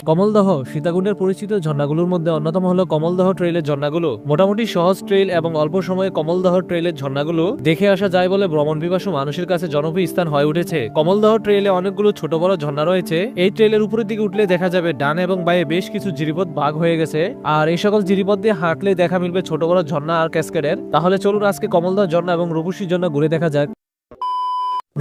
কমলদহ সীতাকুণ্ডের পরিচিত ঝর্ণাগুলোর মধ্যে অন্যতম হলো কমলদহ ট্রেইলের ঝর্ণাগুলো। মোটামুটি সহজ ট্রেইল এবং অল্প সময়ে কমলদহ ট্রেইলের ঝর্ণাগুলো দেখে আসা যায় বলে ভ্রমণ পিপাসু মানুষের কাছে জনপ্রিয় স্থান হয়ে উঠেছে। কমলদহ ট্রেইলে অনেকগুলো ছোট বড় ঝর্ণা রয়েছে। এই ট্রেইলের উপরের দিকে উঠলে দেখা যাবে ডান এবং বাঁয়ে বেশ কিছু জিরিপথ ভাগ হয়ে গেছে, আর এই সকল জিরিপথ দিয়ে হাঁটলে দেখা মিলবে ছোট বড় ঝর্ণা আর ক্যাসকেডের। তাহলে চলুন আজকে কমলদহ ঝর্ণা এবং রূপসী ঝর্ণা ঘুরে দেখা যাক।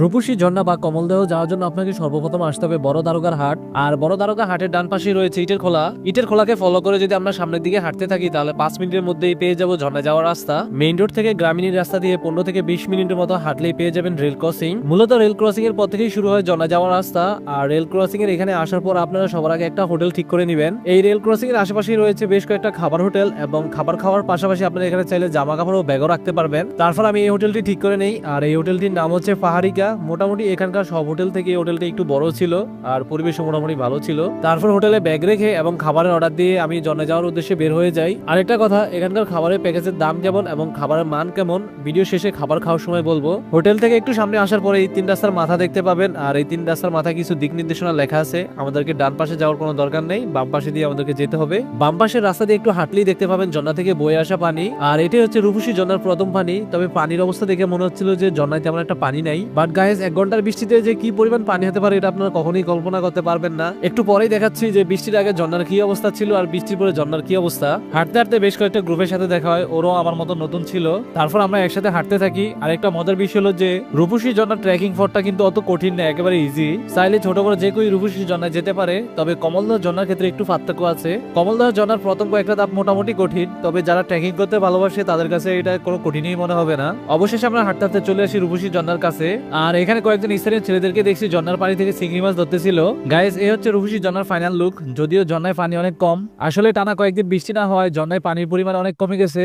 রূপসী ঝর্ণা বা কমলদহ যাওয়ার জন্য আপনাকে সর্বপ্রথম আসতে হবে বড় দ্বারকার হাট। আর বড় দ্বারকা হাটের ডান পাশেই রয়েছে ইটের খোলা। ইটের খোলাকে ফলো করে যদি আমরা সামনের দিকে হাঁটতে থাকি তাহলে 5 মিনিটের মধ্যেই পেয়ে যাবো ঝর্ণা যাওয়ার রাস্তা। মেইন রোড থেকে গ্রামীণ রাস্তা দিয়ে 15 থেকে 20 মিনিটের মতো হাঁটলেই পেয়ে যাবেন রেল ক্রসিং। মূলত রেল ক্রসিং এর পর থেকেই শুরু হয় ঝর্ণা যাওয়ার রাস্তা। আর রেল ক্রসিং এর এখানে আসার পর আপনারা সবার আগে একটা হোটেল ঠিক করে নেবেন। এই রেল ক্রসিং এর আশেপাশেই রয়েছে বেশ কয়েকটা খাবার হোটেল, এবং খাবার খাওয়ার পাশাপাশি আপনারা এখানে চাইলে জামা কাপড় ও ব্যাগও রাখতে পারবেন। তারপর আমি এই হোটেলটি ঠিক করে নেই, আর এই হোটেলটির নাম হচ্ছে পাহাড়িকা। মোটামুটি এখানকার সব হোটেল থেকে এই হোটেলটা একটু বড় ছিল আর পরিবেশও মোটামুটি ভালো ছিল। তারপর হোটেলে ব্যাগ রেখে এবং খাবারের অর্ডার দিয়ে আমি ঝর্ণা যাওয়ার উদ্দেশ্যে বের হয়ে যাই। আরেকটা কথা, এখানকার খাবারের প্যাকেজের দাম কেমন এবং খাবারের মান কেমন ভিডিও শেষে খাবার খাওয়ার সময় বলবো। হোটেল থেকে একটু সামনে আসার পরে এই 3 রাস্তার মাথা দেখতে পাবেন, আর এই 3 রাস্তার মাথায় কিছু দিক নির্দেশনা লেখা আছে। আমাদেরকে ডান পাশে যাওয়ার কোনো দরকার নেই, বাম পাশে দিয়ে আমাদেরকে যেতে হবে। বাম পাশের রাস্তা দিয়ে একটু হাঁটলেই দেখতে পাবেন ঝর্ণা থেকে বয়ে আসা পানি, আর এটি হচ্ছে রূপসী ঝর্ণার প্রথম পানি। তবে পানির অবস্থা দেখে মনে হচ্ছিল যে ঝর্ণায় তেমন একটা পানি নাই, বাট গাইস 1 ঘন্টার বৃষ্টিতে যে কি পরিমাণ পানি হতে পারে এটা আপনারা কখনোই কল্পনা করতে পারবেন না। একটু পরেই দেখাচ্ছি যে বৃষ্টির আগে ঝর্ণার কি অবস্থা ছিল আর বৃষ্টির পরে ঝর্ণার কি অবস্থা। হাঁটতে হাঁটতে বেশ কয়েকটা গ্রুপের সাথে দেখা হয়, ওরও আমার মতো নতুন ছিল। তারপর আমরা একসাথে হাঁটতে থাকি। আর একটা মজার বিষয় হলো যে রূপসী ঝর্ণার ট্রেকিং ফটটা কিন্তু অত কঠিন না, একেবারে ইজি। চাইলে ছোট বড় যে কেউ রূপসী ঝর্ণায় যেতে পারে। তবে কমলদহ ঝর্ণার ক্ষেত্রে একটু পার্থক্য আছে। কমলদহ ঝর্ণার প্রথম কয়েকটা ধাপ মোটামুটি কঠিন, তবে যারা ট্রেকিং করতে ভালোবাসে তাদের কাছে এটা কোনো কঠিনই মনে হবে না। অবশেষে আমরা হাঁটতে হাঁটতে চলে আসি রূপসী ঝর্ণার কাছে, আর এখানে কয়েকজন স্থানীয় ছেলেদেরকে দেখছি ঝর্ণার পানি থেকে চিংড়ি মাছ ধরতেছিল। গাইস এই হচ্ছে রূপসী ঝর্ণার ফাইনাল লুক। যদিও ঝর্ণায় পানি অনেক কম, আসলে টানা কয়েকদিন বৃষ্টি না হওয়ায় ঝর্ণায় পানির পরিমাণ অনেক কমে গেছে।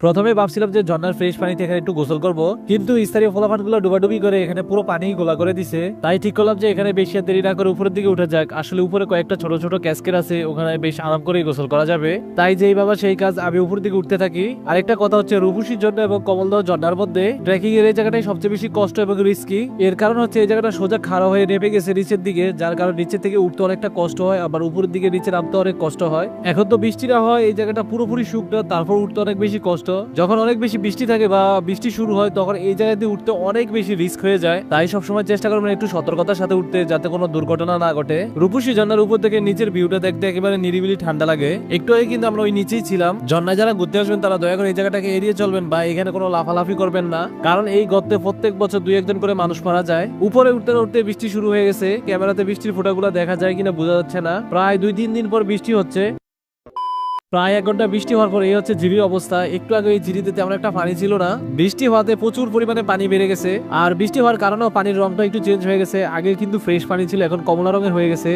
প্রথমে ভাবছিলাম যে ঝর্ণার ফ্রেশ পানিতে এখানে একটু গোসল করব, কিন্তু স্থানীয় ফলাফানগুলো ডুবাডুবি করে এখানে পুরো পানি গোলা করে দিছে। তাই ঠিক করলাম যে এখানে বেশি আর দেরি না করে উপরের দিকে উঠে যাক। আসলে উপরে কয়েকটা ছোট ছোট ক্যাসকেট আছে, ওখানে বেশ আরাম করে গোসল করা যাবে। তাই যেই বাবা সেই কাজ, আমি উপরের দিকে উঠতে থাকি। আরেকটা কথা হচ্ছে রূপসী ঝর্ণা এবং কমলদহ ঝর্ণার মধ্যে ট্রেকিং এর এই জায়গাটাই সবচেয়ে বেশি কষ্ট এবং রিস্কি। এর কারণ হচ্ছে এই জায়গাটা সোজা খাড়া হয়ে নেমে গেছে নিচের দিকে, যার কারণে নিচের থেকে উঠতে অনেকটা কষ্ট হয়, আবার উপরের দিকে নিচে নামতে অনেক কষ্ট হয়। এখন তো বৃষ্টি না হয় এই জায়গাটা পুরোপুরি শুকনো, তারপর উঠতে অনেক বেশি কষ্ট। যখন অনেক বেশি বৃষ্টি থাকে বা বৃষ্টি শুরু হয় তখন এই জায়গাতে উঠতে অনেক বেশি রিস্ক হয়ে যায়। তাই সবসময় চেষ্টা করবেন একটু সতর্কতার সাথে উঠতে, যাতে কোনো দুর্ঘটনা না ঘটে। রূপসী ঝর্ণার উপর থেকে নিচের ভিউটা দেখতে একেবারে নিরিবিলি ঠান্ডা লাগে। একটু আগে কিন্তু আমরা ওই নিচেই ছিলাম। ঝর্ণায় যারা ঘুরতে আসবেন তারা দয়া করে এই জায়গাটাকে এড়িয়ে চলবেন বা এখানে কোনো লাফালাফি করবেন না, কারণ এই গর্তে প্রত্যেক বছর 2-1 জন করে মানুষ মারা যায়। উপরে উঠতে উঠতে বৃষ্টি শুরু হয়ে গেছে, ক্যামেরাতে বৃষ্টির ফোঁটাগুলো দেখা যায় কিনা বোঝা যাচ্ছে না। প্রায় 2-3 দিন পর বৃষ্টি হচ্ছে। প্রায় 1 ঘন্টা বৃষ্টি হওয়ার পর এই হচ্ছে ঝিরির অবস্থা। একটু আগে এই ঝিরিতে তেমন একটা পানি ছিল না, বৃষ্টি হওয়াতে প্রচুর পরিমাণে পানি বেড়ে গেছে। আর বৃষ্টি হওয়ার কারণেও পানির রংটা একটু চেঞ্জ হয়ে গেছে। আগে কিন্তু ফ্রেশ পানি ছিল, এখন কমলা রঙের হয়ে গেছে।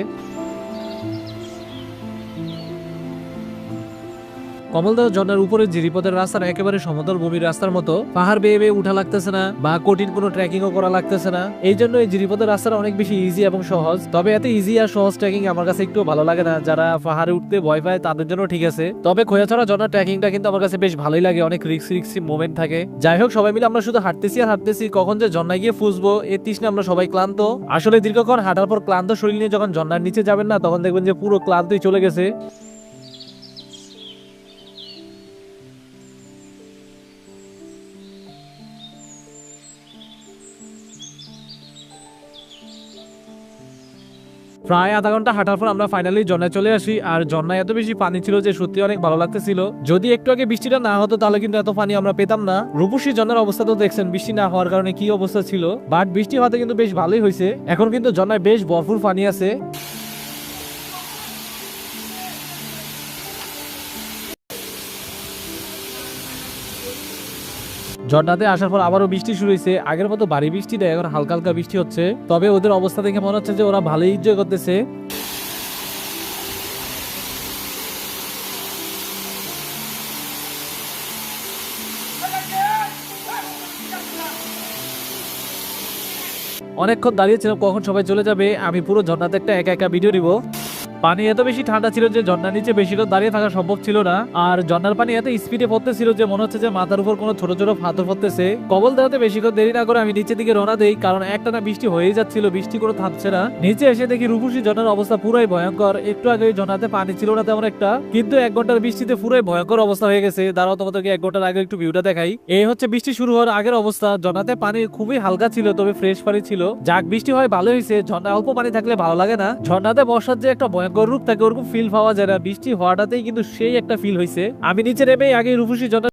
কমলদহ ঝর্ণার উপরে জিরিপথের রাস্তাটা একেবারে সমতল ভূমির রাস্তার মতো, পাহাড় বেয়ে বেয়ে উঠা লাগতেছে না বা কঠিন কোনো ট্রেকিংও করা লাগতেছে না। এই জন্য এই জিরিপথের রাস্তাটা অনেক বেশি ইজি এবং সহজ। তবে এত ইজি আর সহজ ট্রেকিং আমার কাছে একটু ভালো লাগে না। যারা পাহাড়ে উঠতে ভয় পায় তাদের জন্য ঠিক আছে, তবে খোয়াছড়া ঝর্ণার ট্রেকিংটা কিন্তু আমার কাছে বেশ ভালোই লাগে, অনেক রিস্কি মোমেন্ট থাকে। যাই হোক, সবাই মিলে আমরা শুধু হাঁটতেছি আর হাঁটতেছি, কখন যে ঝর্ণায় গিয়ে ফুসবো এর তৃষ্ণা আমরা সবাই ক্লান্ত। আসলে দীর্ঘক্ষণ হাঁটার পর ক্লান্ত শরীর নিয়ে যখন ঝর্ণার নিচে যাবেন না, তখন দেখবেন যে পুরো ক্লান্তই চলে গেছে। প্রায় আধা ঘন্টা হাঁটার পর আমরা ফাইনালি ঝর্ণায় চলে আসি। আর ঝর্ণায় এত বেশি পানি ছিল যে সত্যি অনেক ভালো লাগতেছিল। যদি একটু আগে বৃষ্টিটা না হতো তাহলে কিন্তু এত পানি আমরা পেতাম না। রূপসী ঝর্ণার অবস্থা তো দেখছেন, বৃষ্টি না হওয়ার কারণে কি অবস্থা ছিল, বাট বৃষ্টি হওয়াতে কিন্তু বেশ ভালোই হয়েছে। এখন কিন্তু ঝর্ণায় বেশ ভরপুর পানি আছে। ঝর্ণাতে আসার পর আবারও বৃষ্টি শুরু হয়েছে। আগের মতো ভারী বৃষ্টি দেয়, এখন হালকা হালকা বৃষ্টি হচ্ছে। তবে ওদের অবস্থা দেখে মনে হচ্ছে যে ওরা ভালোই এনজয় করতেছে। অনেকক্ষণ দাঁড়িয়েছিলাম কখন সবাই চলে যাবে, আমি পুরো ঝর্ণাতে একটা একা একা ভিডিও নিব। পানি এত বেশি ঠান্ডা ছিল যে ঝর্ণার নিচে বেশিক্ষণ দাঁড়িয়ে থাকা সম্ভব ছিল না। আর ঝর্ণার পানি এত স্পিডে পড়তেছিল যে মনে হচ্ছে যে মাথার উপর কোনো ছোট ছোট পাথর পড়তেছে। কমল দেওয়াতে বেশিক্ষণ দেরি না করে আমি নিচের দিকে রওনা দেই, কারণ একটানা বৃষ্টি হয়েই যাচ্ছিল, বৃষ্টি কোনো থামছে না। নিচে এসে দেখি রূপসী ঝর্ণার অবস্থা পুরাই ভয়ঙ্কর। একটু আগে ওই ঝর্ণাতে পানি ছিল না তেমন একটা, কিন্তু 1 ঘন্টার বৃষ্টিতে পুরাই ভয়ঙ্কর অবস্থা হয়ে গেছে। দাঁড়াও তোমাদেরকে 1 ঘন্টার আগে একটু ভিউটা দেখাই। এই হচ্ছে বৃষ্টি শুরু হওয়ার আগের অবস্থা। ঝর্ণাতে পানি খুবই হালকা ছিল, তবে ফ্রেশ পানি ছিল। যাক, বৃষ্টি হয় ভালো হয়েছে। ঝর্ণায় অল্প পানি থাকলে ভালো লাগে না। ঝর্ণাতে বর্ষার যে একটা ভয়ঙ্কর রূপ থাকে ওরকম ফিল পাওয়া যায় না, বৃষ্টি হওয়াটাতেই কিন্তু সেই একটা ফিল হয়েছে। আমি নিচে নেমে আগে রূপসী ঝর্ণা